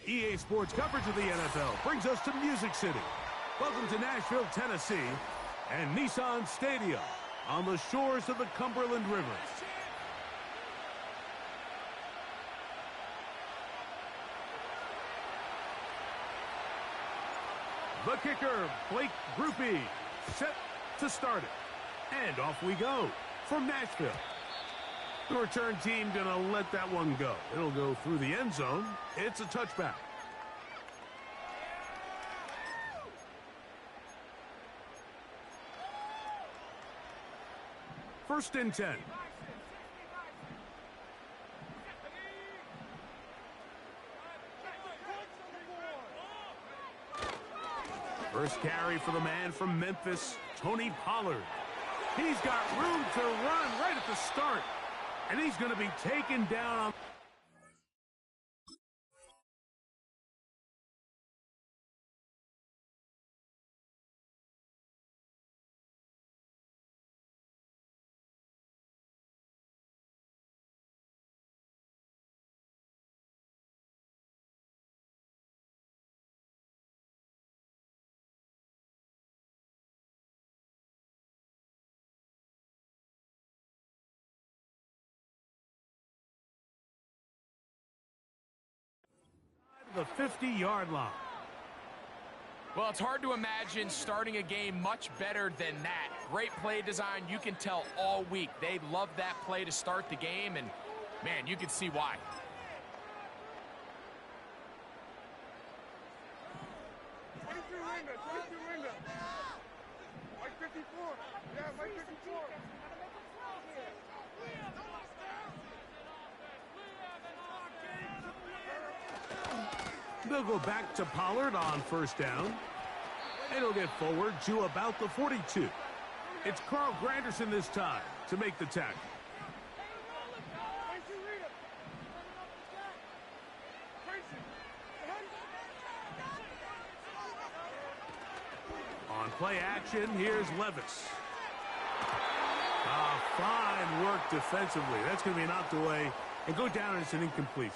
EA Sports coverage of the NFL brings us to Music City. Welcome to Nashville, Tennessee, and Nissan Stadium on the shores of the Cumberland River. The kicker, Blake Grupe, set to start it. And off we go from Nashville. The return team going to let that one go. It'll go through the end zone. It's a touchback. First and 10. First carry for the man from Memphis, Tony Pollard. He's got room to run right at the start. And he's going to be taken down on... the 50-yard line. Well, it's hard to imagine starting a game much better than that. Great play design. You can tell all week they love that play to start the game, and, man, you can see why. Mike 54. Yeah, Mike 54. They'll go back to Pollard on first down. And he'll get forward to about the 42. It's Carl Granderson this time to make the tackle. On play action, here's Levis. Fine work defensively. That's going to be knocked away and go down as an incompletion.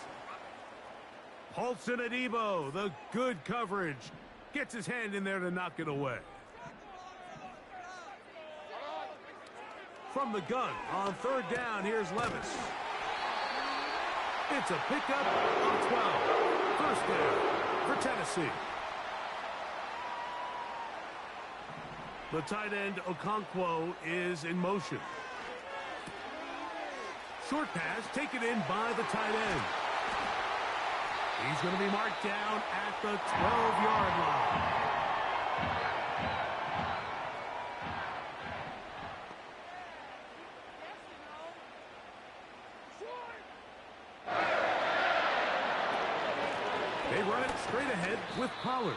Paulson Adebo, the good coverage, gets his hand in there to knock it away. From the gun on third down, here's Levis. It's a pickup of 12. First down for Tennessee. The tight end Okonkwo is in motion. Short pass taken in by the tight end. He's going to be marked down at the 12-yard line. They run it straight ahead with Pollard.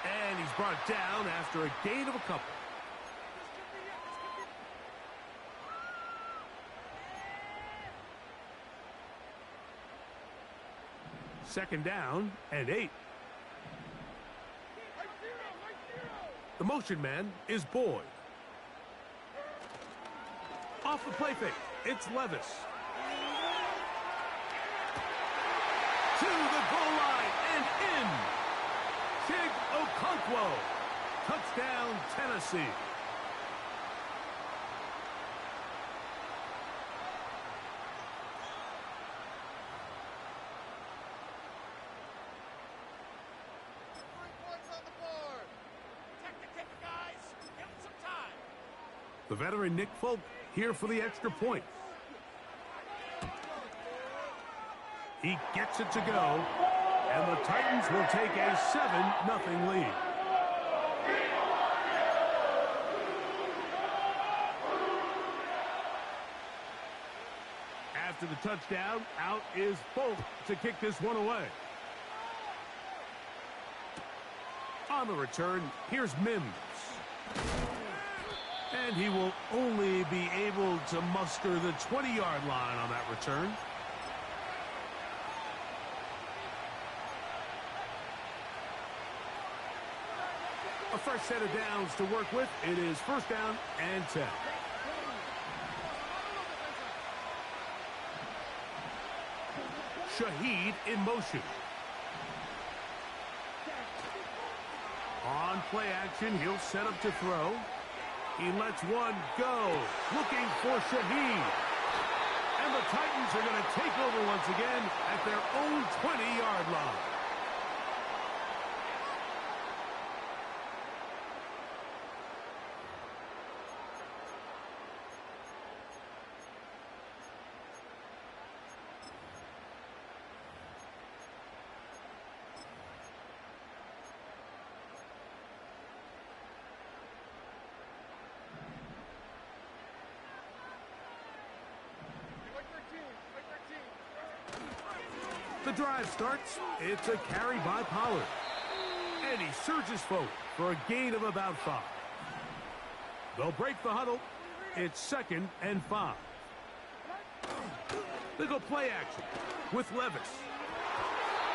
And he's brought down after a gain of a couple. Second down and 8. The motion man is Boyd. Off the play fake, it's Levis. To the goal line and in. Chig Okonkwo. Touchdown, Tennessee. The veteran Nick Folk here for the extra point. He gets it to go, and the Titans will take a 7-0 lead. After the touchdown, out is Folk to kick this one away. On the return, here's Mims. And he will only be able to muster the 20-yard line on that return. A fresh set of downs to work with. It is first down and 10. Shaheed in motion. On play action, he'll set up to throw. He lets one go, looking for Shaheed. And the Titans are going to take over once again at their own 20-yard line. The drive starts. It's a carry by Pollard. And he surges forward for a gain of about 5. They'll break the huddle. It's 2nd and 5. They go play action with Levis.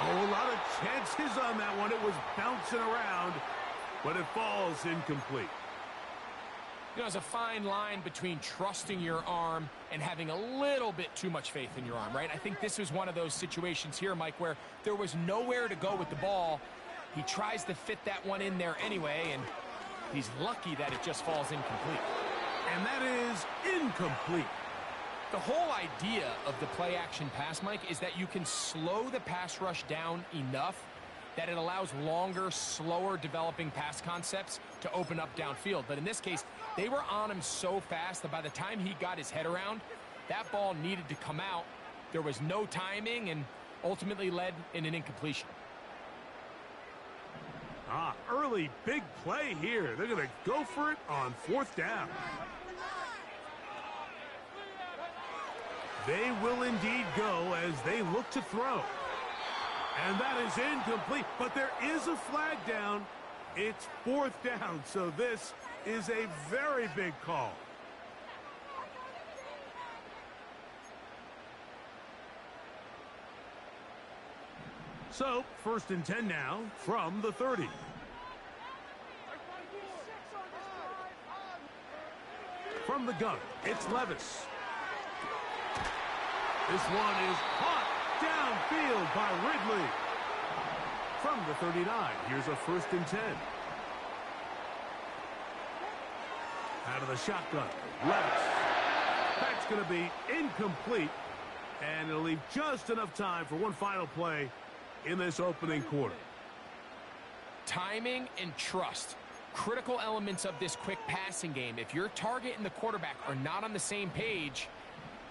Oh, a lot of chances on that one. It was bouncing around, but it falls incomplete. You know, there's a fine line between trusting your arm and having a little bit too much faith in your arm, right? I think this was one of those situations here, Mike, where there was nowhere to go with the ball. He tries to fit that one in there anyway, and he's lucky that it just falls incomplete. And that is incomplete. The whole idea of the play-action pass, Mike, is that you can slow the pass rush down enough that it allows longer, slower developing pass concepts to open up downfield. But in this case, they were on him so fast that by the time he got his head around, that ball needed to come out. There was no timing and ultimately led in an incompletion. Early big play here. They're going to go for it on 4th down. They will indeed go as they look to throw. And that is incomplete, but there is a flag down. It's 4th down, so this is a very big call. So, 1st and 10 now from the 30. From the gun, it's Levis. This one is caught downfield by Ridley. From the 39, here's a 1st and 10. Out of the shotgun, Levis. That's going to be incomplete, and it'll leave just enough time for one final play in this opening quarter. Timing and trust, critical elements of this quick passing game. If your target and the quarterback are not on the same page,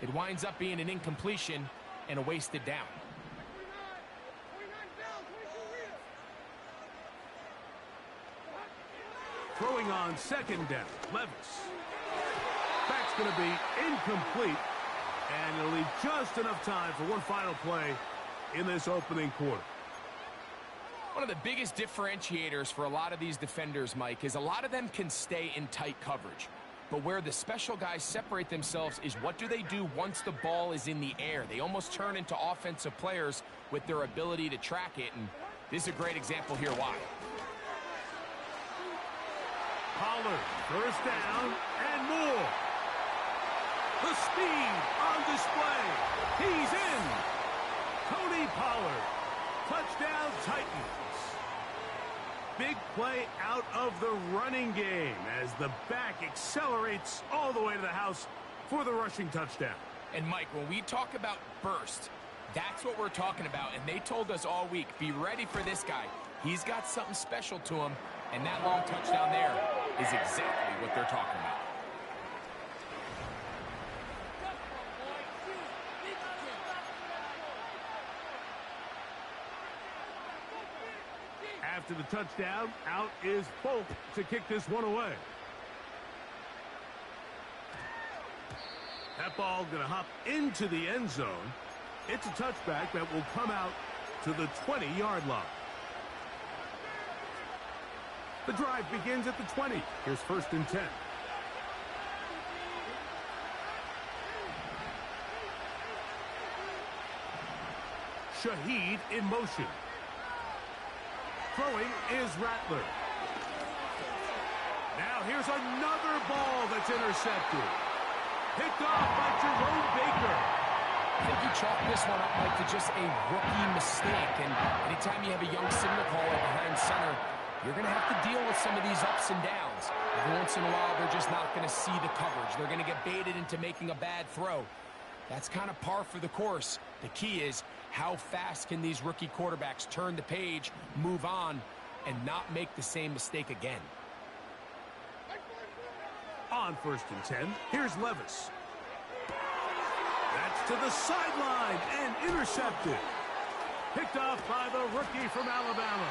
it winds up being an incompletion and a wasted down. Throwing on 2nd down, Levis. That's going to be incomplete, and it'll leave just enough time for one final play in this opening quarter. One of the biggest differentiators for a lot of these defenders, Mike, is a lot of them can stay in tight coverage. But where the special guys separate themselves is what do they do once the ball is in the air. They almost turn into offensive players with their ability to track it, and this is a great example here why. Pollard, 1st down and more. The speed on display. He's in. Tony Pollard. Touchdown Titans. Big play out of the running game as the back accelerates all the way to the house for the rushing touchdown. And Mike, when we talk about burst, that's what we're talking about. And they told us all week, be ready for this guy. He's got something special to him. And that long touchdown there is exactly what they're talking about. After the touchdown, out is Folk to kick this one away. That ball going to hop into the end zone. It's a touchback that will come out to the 20-yard line. The drive begins at the 20. Here's 1st and 10. Shaheed in motion. Throwing is Rattler. Now here's another ball that's intercepted. Picked off by Jerome Baker. I think you chalk this one up, Mike, to just a rookie mistake. And anytime you have a young signal caller behind center, You're going to have to deal with some of these ups and downs. Every once in a while, they're just not going to see the coverage. They're going to get baited into making a bad throw. That's kind of par for the course. The key is, how fast can these rookie quarterbacks turn the page, move on, and not make the same mistake again? On 1st and 10, here's Levis. That's to the sideline and intercepted. Picked off by the rookie from Alabama.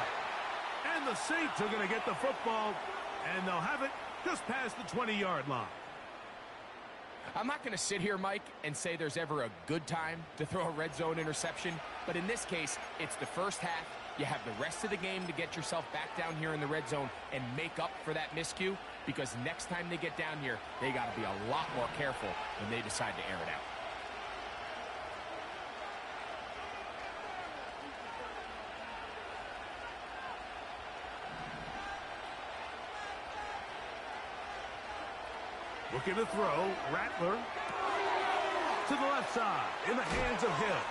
And the Saints are going to get the football, and they'll have it just past the 20-yard line. I'm not going to sit here, Mike, and say there's ever a good time to throw a red zone interception, but in this case, it's the first half. You have the rest of the game to get yourself back down here in the red zone and make up for that miscue, because next time they get down here, they got to be a lot more careful when they decide to air it out. Looking to throw, Rattler to the left side, in the hands of Hill.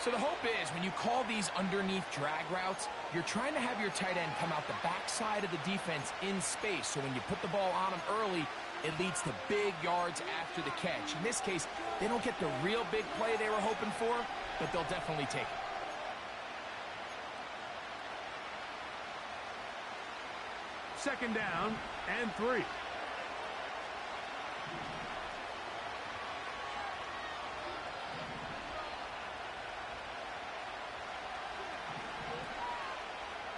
So the hope is, when you call these underneath drag routes, you're trying to have your tight end come out the backside of the defense in space, so when you put the ball on him early, it leads to big yards after the catch. In this case, they don't get the real big play they were hoping for, but they'll definitely take it. Second down and 3.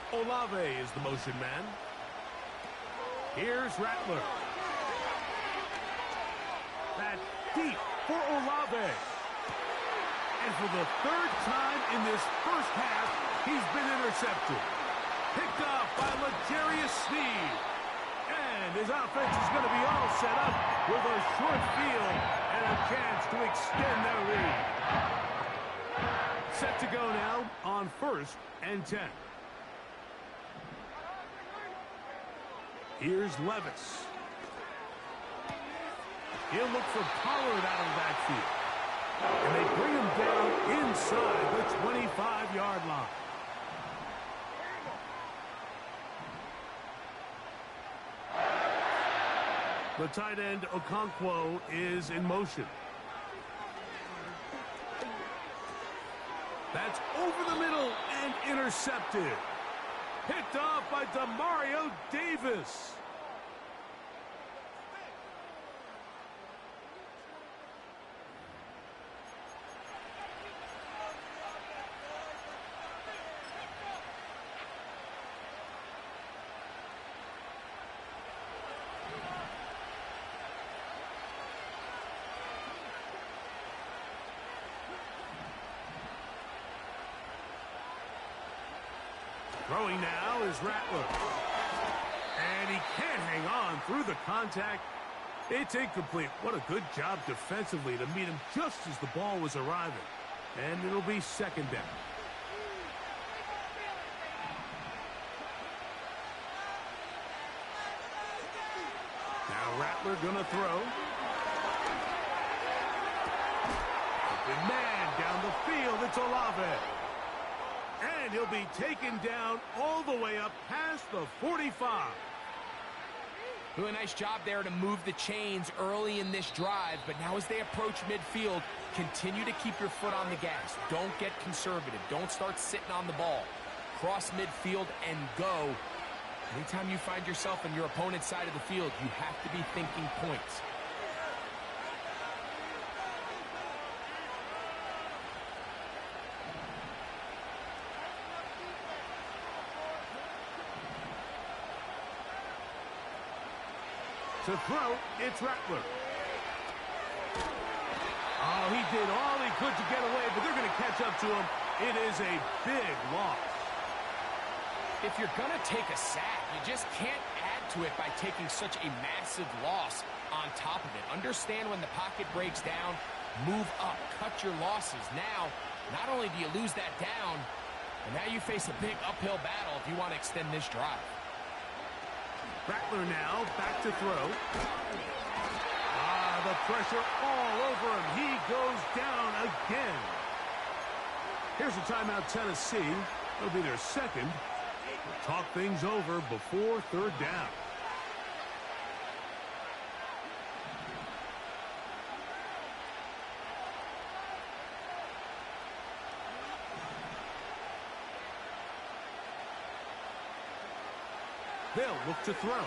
Olave is the motion man. Here's Rattler. That's deep for Olave. And for the 3rd time in this first half, he's been intercepted. Picked off by L'Jarius Sneed. And his offense is going to be all set up with a short field and a chance to extend their lead. Set to go now on 1st and 10. Here's Levis. He'll look for Pollard out of the backfield. And they bring him down inside the 25-yard line. The tight end, Okonkwo, is in motion. That's over the middle and intercepted. Picked off by Demario Davis. Throwing now is Rattler. And he can't hang on through the contact. It's incomplete. What a good job defensively to meet him just as the ball was arriving. And it'll be 2nd down. Now Rattler gonna throw. Open man down the field. It's Olave. And he'll be taken down all the way up past the 45. Doing a nice job there to move the chains early in this drive, but now as they approach midfield, continue to keep your foot on the gas. Don't get conservative. Don't start sitting on the ball. Cross midfield and go. Anytime you find yourself on your opponent's side of the field, you have to be thinking points. To throw, it's Rattler. Oh, he did all he could to get away, but they're going to catch up to him. It is a big loss. If you're going to take a sack, you just can't add to it by taking such a massive loss on top of it. Understand when the pocket breaks down, move up, cut your losses. Now, not only do you lose that down, but now you face a big uphill battle if you want to extend this drive. Rattler now back to throw. The pressure all over him. He goes down again. Here's a timeout, Tennessee. It'll be their 2nd. Talk things over before third down. They'll look to throw.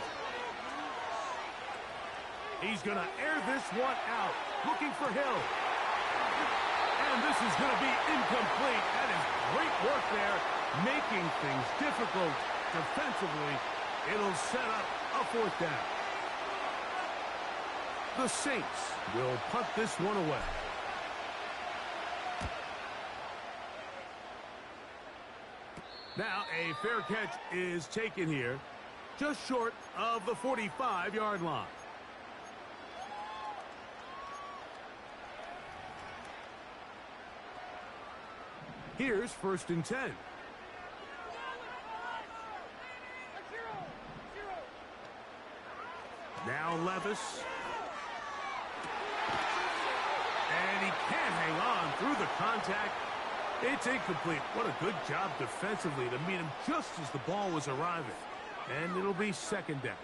He's going to air this one out, looking for Hill. And this is going to be incomplete. That is great work there, making things difficult defensively. It'll set up a fourth down. The Saints will punt this one away. Now a fair catch is taken here, just short of the 45-yard line. Here's 1st and 10. Now Levis. And he can't hang on through the contact. It's incomplete. What a good job defensively to meet him just as the ball was arriving. And it'll be 2nd down.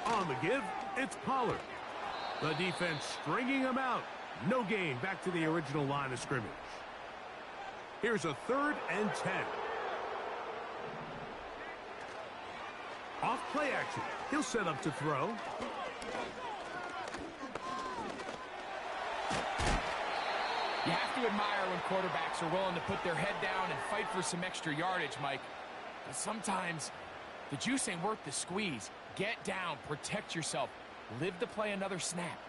On the give, it's Pollard. The defense stringing him out. No gain back to the original line of scrimmage. Here's a 3rd and 10. Off play action. He'll set up to throw. You have to admire when quarterbacks are willing to put their head down and fight for some extra yardage, Mike. But sometimes the juice ain't worth the squeeze. Get down, protect yourself, live to play another snap.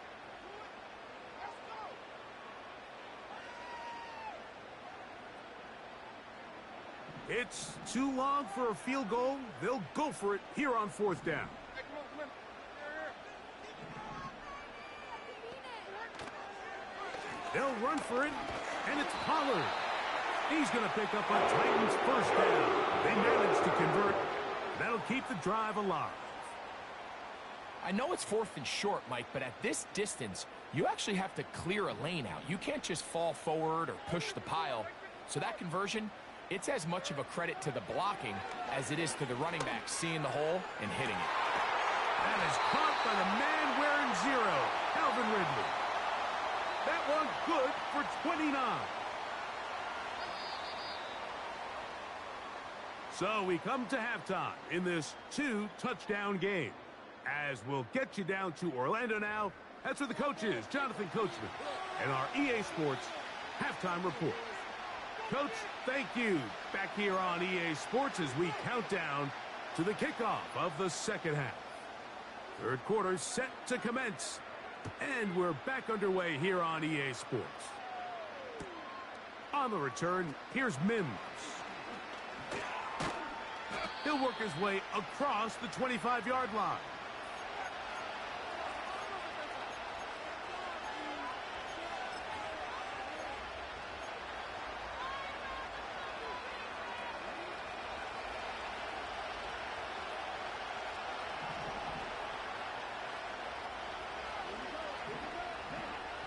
It's too long for a field goal. They'll go for it here on 4th down. They'll run for it, and it's Pollard. He's going to pick up a Titans 1st down. They managed to convert. That'll keep the drive alive. I know it's 4th and short, Mike, but at this distance, you actually have to clear a lane out. You can't just fall forward or push the pile. So that conversion, it's as much of a credit to the blocking as it is to the running back seeing the hole and hitting it. That is caught by the man wearing 0, Calvin Ridley. That one good for 29. So we come to halftime in this 2-touchdown game. As we'll get you down to Orlando now, that's for the coaches, Jonathan Coachman, and our EA Sports Halftime Report. Coach, thank you. Back here on EA Sports as we count down to the kickoff of the 2nd half. 3rd quarter set to commence. And we're back underway here on EA Sports. On the return, here's Mims. He'll work his way across the 25-yard line.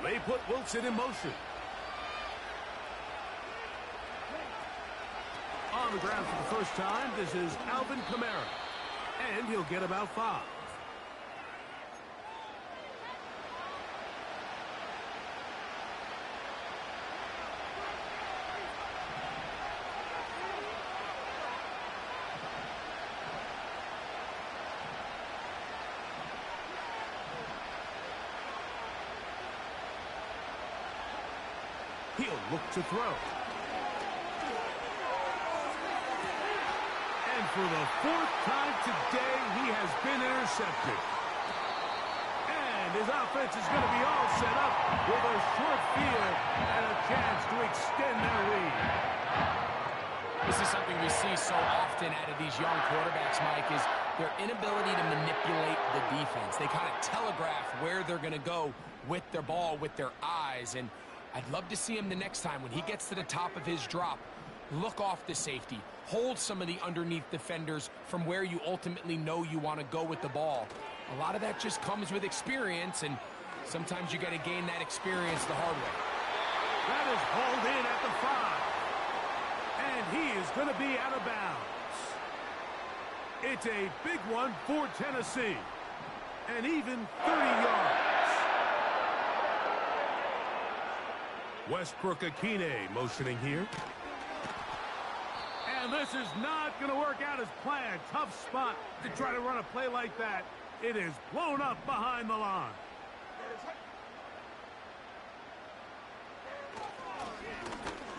They put Wilson in motion. On the ground for the first time, this is Alvin Kamara. And he'll get about 5. He'll look to throw. And for the 4th time today, he has been intercepted. And his offense is going to be all set up with a short field and a chance to extend their lead. This is something we see so often out of these young quarterbacks, Mike, is their inability to manipulate the defense. They kind of telegraph where they're going to go with their ball, with their eyes. And I'd love to see him the next time when he gets to the top of his drop. Look off the safety. Hold some of the underneath defenders from where you ultimately know you want to go with the ball. A lot of that just comes with experience, and Sometimes you got to gain that experience the hard way. That is hauled in at the 5. And he is going to be out of bounds. It's a big one for Tennessee. And even 30 yards. Westbrook-Akine motioning here. And this is not going to work out as planned. Tough spot to try to run a play like that. It is blown up behind the line.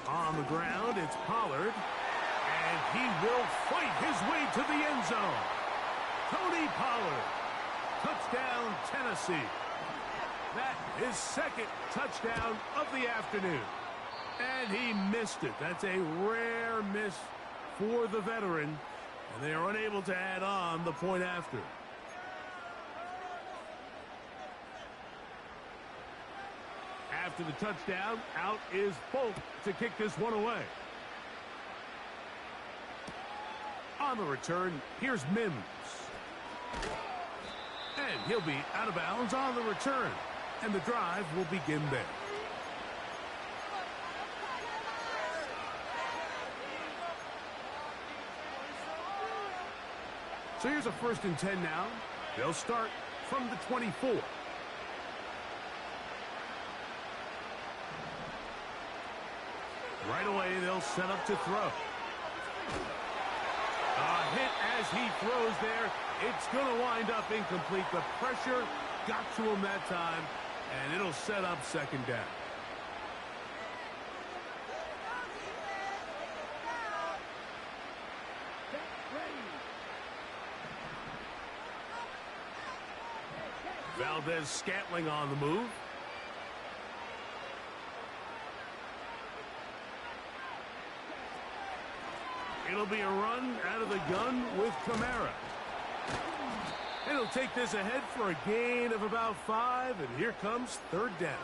On the ground, it's Pollard. And he will fight his way to the end zone. Tony Pollard. Touchdown, Tennessee. That his second touchdown of the afternoon. And he missed it. That's a rare miss for the veteran. And they are unable to add on the point after. After the touchdown, out is Folk to kick this one away. On the return, here's Mims. And he'll be out of bounds on the return. And the drive will begin there. So here's a 1st and 10 now. They'll start from the 24. Right away, they'll set up to throw. A hit as he throws there. It's going to wind up incomplete. The pressure got to him that time, and it'll set up 2nd down. Valdez-Scantling on the move. It'll be a run out of the gun with Kamara. And he'll take this ahead for a gain of about 5, and here comes 3rd down.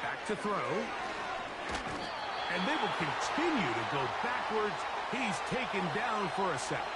Back to throw. And they will continue to go backwards. He's taken down for a sack.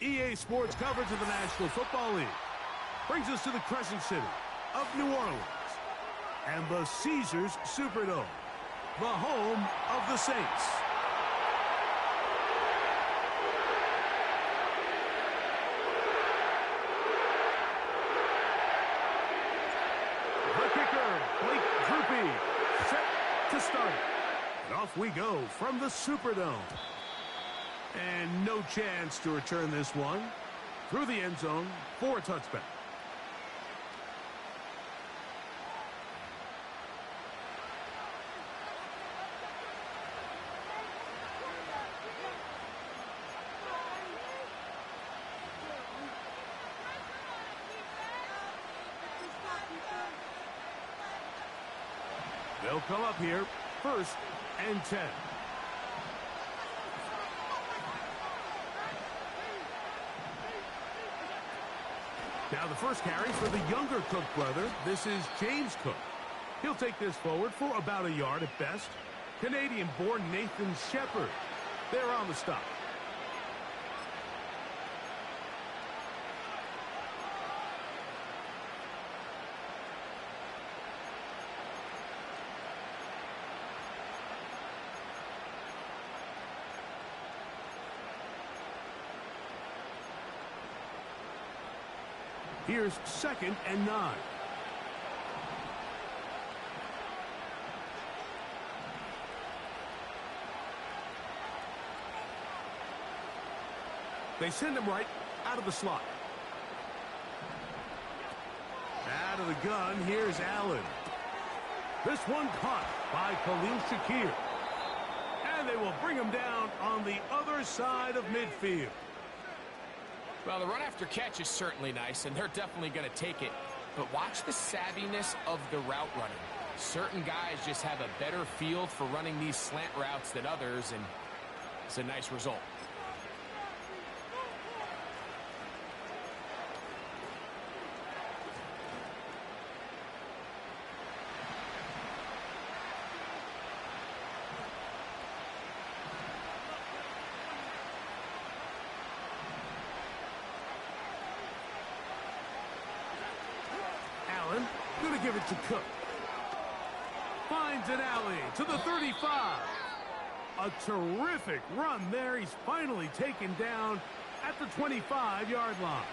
EA Sports coverage of the National Football League brings us to the Crescent City of New Orleans and the Caesars Superdome, the home of the Saints. to start it. And off we go from the Superdome. And no chance to return this one through the end zone for a touchback. They'll come up here, 1st and 10. Now the first carry for the younger Cook brother. This is James Cook. He'll take this forward for about a yard at best. Canadian-born Nathan Shepard. They're on the stop. Here's 2nd and 9. They send him right out of the slot. Out of the gun, here's Allen. This one caught by Khalil Shakir. And they will bring him down on the other side of midfield. Well, the run after catch is certainly nice, and they're definitely going to take it. But watch the savviness of the route running. Certain guys just have a better feel for running these slant routes than others, and it's a nice result. Going to give it to Cook. Finds an alley to the 35. A terrific run there. He's finally taken down at the 25-yard line.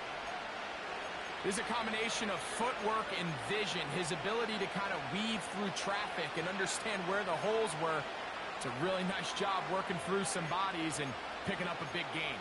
There's a combination of footwork and vision. His ability to kind of weave through traffic and understand where the holes were. It's a really nice job working through some bodies and picking up a big gain.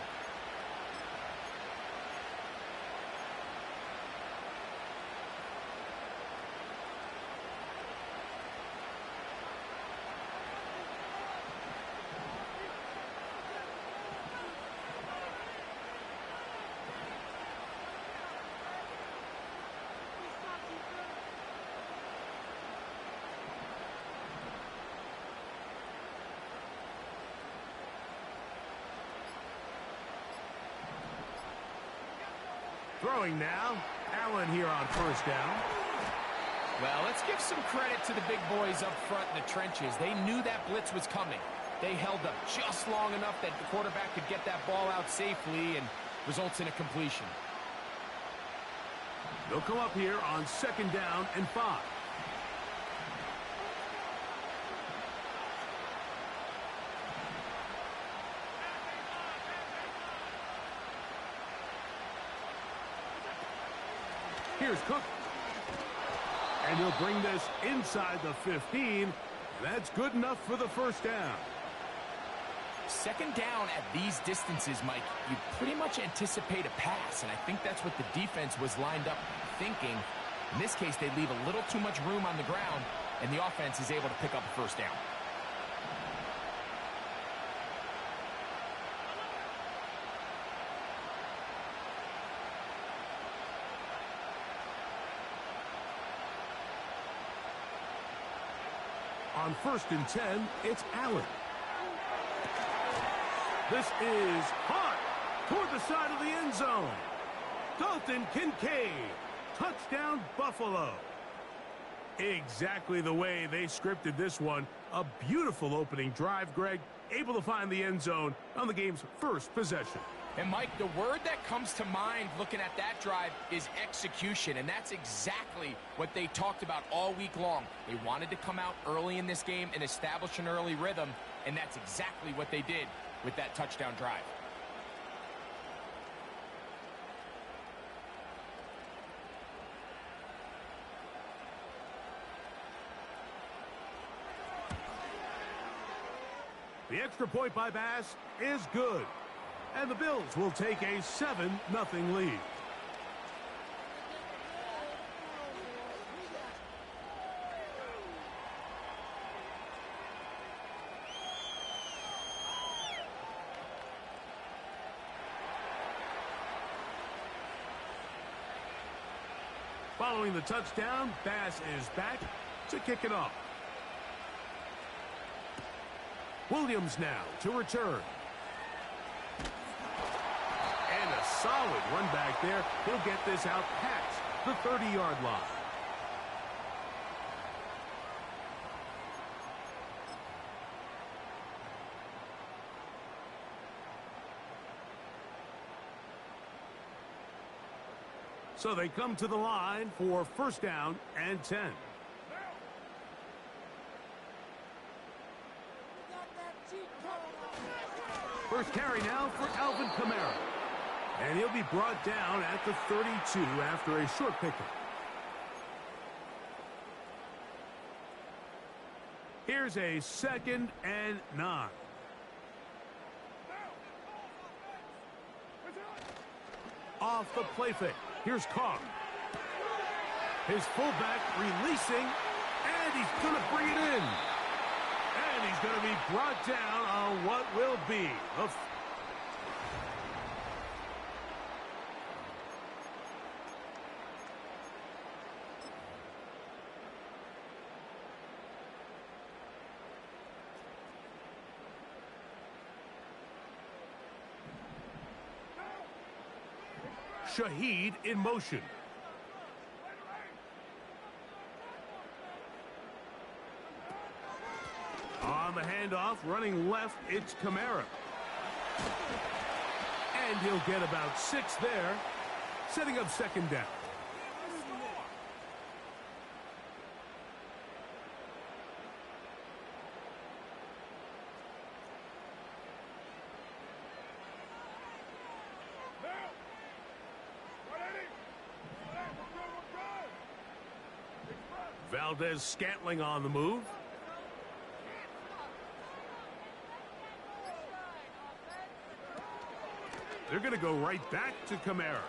Throwing now. Allen here on 1st down. Well, let's give some credit to the big boys up front in the trenches. They knew that blitz was coming. They held up just long enough that the quarterback could get that ball out safely and results in a completion. They'll come up here on 2nd down and 5. Here's Cook. And he'll bring this inside the 15. That's good enough for the 1st down. 2nd down at these distances, Mike, you pretty much anticipate a pass, and I think that's what the defense was lined up thinking. In this case, they leave a little too much room on the ground, and the offense is able to pick up a 1st down. On 1st and 10, it's Allen. This is hot toward the side of the end zone. Dalton Kincaid. Touchdown, Buffalo. Exactly the way they scripted this one. A beautiful opening drive, Greg. Able to find the end zone on the game's 1st possession. And, Mike, the word that comes to mind looking at that drive is execution, and that's exactly what they talked about all week long. They wanted to come out early in this game and establish an early rhythm, and that's exactly what they did with that touchdown drive. The extra point by Bass is good. And the Bills will take a 7-0 lead. Following the touchdown, Bass is back to kick it off. Williams now to return. And a solid run back there. He'll get this out past the 30-yard line. So they come to the line for first down and 10. First carry now for Alvin Kamara. And he'll be brought down at the 32 after a short pickup. Here's a 2nd and 9. Off the play fake. Here's Carr. His fullback releasing, and he's going to bring it in. And he's going to be brought down on what will be a Shaheed in motion. On the handoff, running left, it's Kamara. And he'll get about 6 there, setting up 2nd down. Valdez-Scantling on the move. They're going to go right back to Kamara.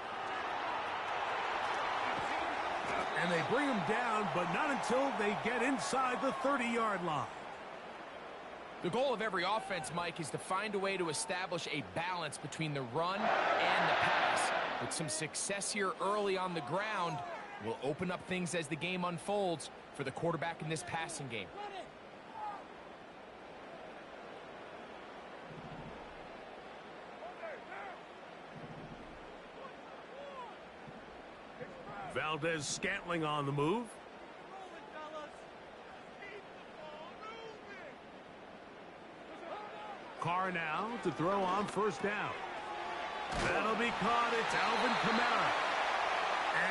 And they bring him down, but not until they get inside the 30-yard line. The goal of every offense, Mike, is to find a way to establish a balance between the run and the pass. With some success here early on the ground, will open up things as the game unfolds for the quarterback in this passing game. Valdez-Scantling on the move. Carr now to throw on first down. That'll be caught. It's Alvin Kamara.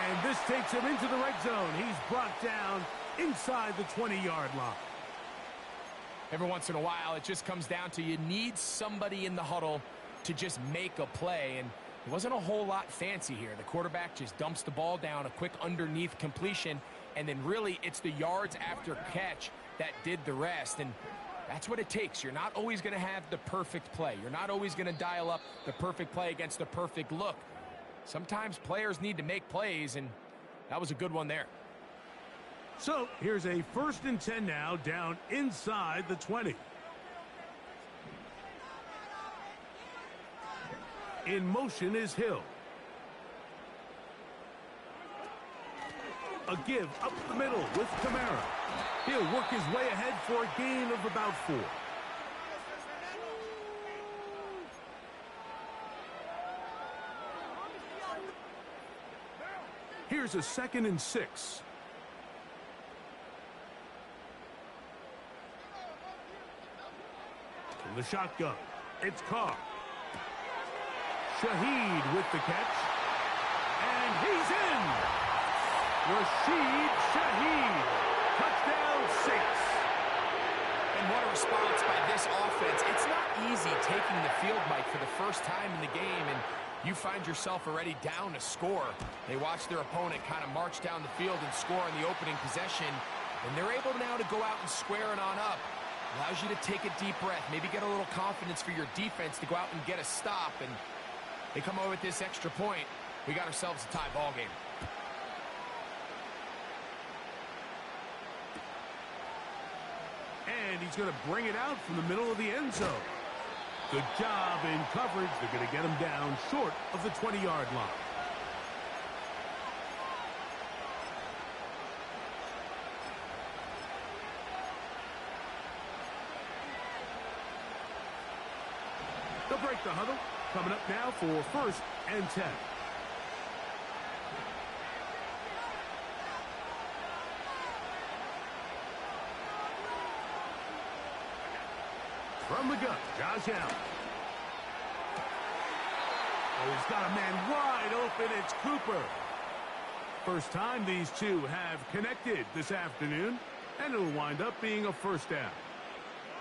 And this takes him into the red zone. He's brought down inside the 20-yard line. Every once in a while, it just comes down to you need somebody in the huddle to just make a play. And it wasn't a whole lot fancy here. The quarterback just dumps the ball down, a quick underneath completion, and then really it's the yards after catch that did the rest. And that's what it takes. You're not always going to have the perfect play. You're not always going to dial up the perfect play against the perfect look. Sometimes players need to make plays, and that was a good one there. So here's a 1st and 10 now, down inside the 20. In motion is Hill. A give up the middle with Kamara. He'll work his way ahead for a gain of about 4. Here's a 2nd and 6. From the shotgun, it's Carr. Shaheed with the catch. And he's in! Rashid Shaheed. Touchdown 6. And what a response by this offense. It's not easy taking the field, Mike, for the first time in the game, and you find yourself already down a score. They watch their opponent kind of march down the field and score in the opening possession, and they're able now to go out and square it on up. Allows you to take a deep breath, maybe get a little confidence for your defense to go out and get a stop, and they come over with this extra point. We got ourselves a tie ball game. And he's going to bring it out from the middle of the end zone. Good job in coverage. They're going to get him down short of the 20-yard line. They'll break the huddle. Coming up now for 1st and 10. From the gun, Josh Allen. Oh, he's got a man wide open. It's Cooper. First time these two have connected this afternoon, and it'll wind up being a first down.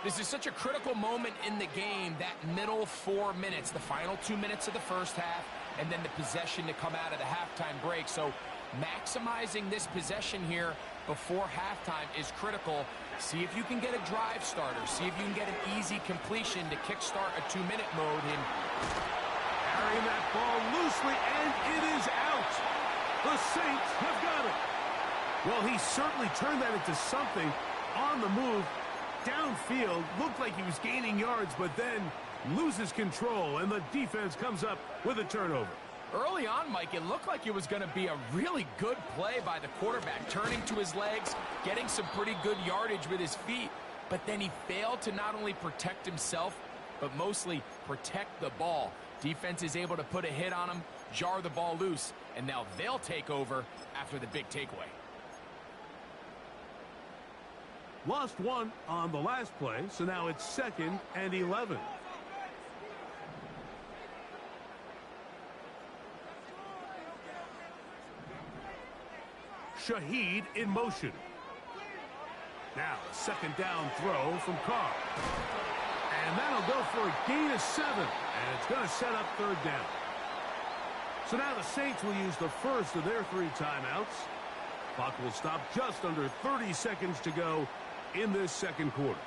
This is such a critical moment in the game, that middle 4 minutes, the final 2 minutes of the first half, and then the possession to come out of the halftime break. So maximizing this possession here before halftime is critical. See if you can get a drive starter. See if you can get an easy completion to kickstart a 2-minute mode. And carrying that ball loosely, and it is out. The Saints have got it. Well, he certainly turned that into something on the move. Downfield, looked like he was gaining yards, but then loses control, and the defense comes up with a turnover. Early on, Mike, it looked like it was going to be a really good play by the quarterback, turning to his legs, getting some pretty good yardage with his feet, but then he failed to not only protect himself, but mostly protect the ball. Defense is able to put a hit on him, jar the ball loose, and now they'll take over after the big takeaway. Lost one on the last play, so now it's 2nd and 11. Shaheed in motion. Now, a 2nd down throw from Carr. And that'll go for a gain of 7. And it's going to set up 3rd down. So now the Saints will use the first of their 3 timeouts. Clock will stop just under 30 seconds to go in this 2nd quarter.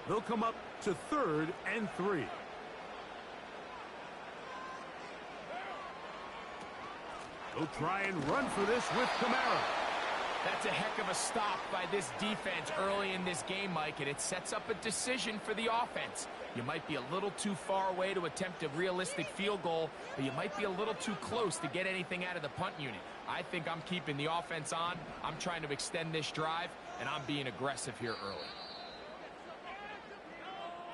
They'll come up to 3rd and 3. They'll try and run for this with Kamara. That's a heck of a stop by this defense early in this game, Mike, and it sets up a decision for the offense. You might be a little too far away to attempt a realistic field goal, but you might be a little too close to get anything out of the punt unit. I think I'm keeping the offense on. I'm trying to extend this drive, and I'm being aggressive here early.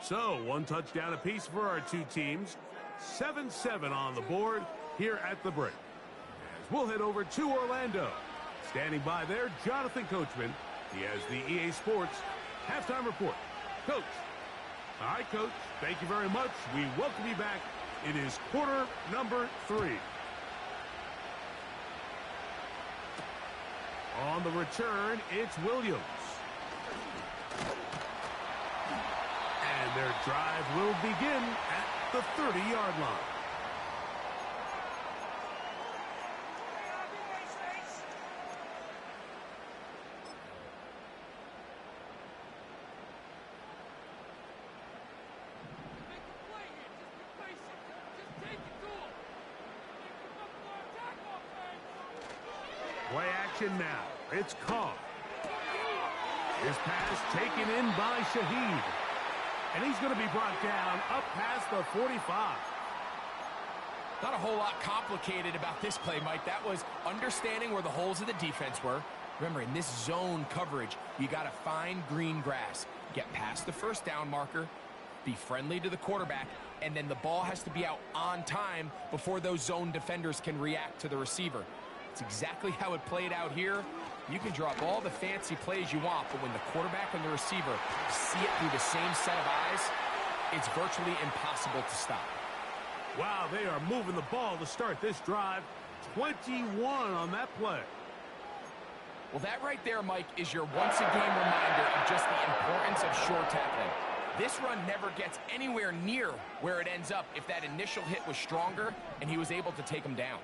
So, 1 touchdown apiece for our 2 teams. 7-7 on the board here at the break. As we'll head over to Orlando. Standing by there, Jonathan Coachman. He has the EA Sports halftime report. Coach. All right, Coach. Thank you very much. We welcome you back. It is quarter number 3. On the return, it's Williams. And their drive will begin at the 30-yard line. Play action now. It's Carr. His pass taken in by Shaheed. And he's going to be brought down up past the 45. Not a whole lot complicated about this play, Mike. That was understanding where the holes of the defense were. Remember, in this zone coverage, you got to find green grass. Get past the 1st down marker, be friendly to the quarterback, and then the ball has to be out on time before those zone defenders can react to the receiver. It's exactly how it played out here. You can draw up all the fancy plays you want, but when the quarterback and the receiver see it through the same set of eyes, it's virtually impossible to stop. Wow, they are moving the ball to start this drive. 21 on that play. Well, that right there, Mike, is your once-a-game reminder of just the importance of short tackling. This run never gets anywhere near where it ends up if that initial hit was stronger and he was able to take him down.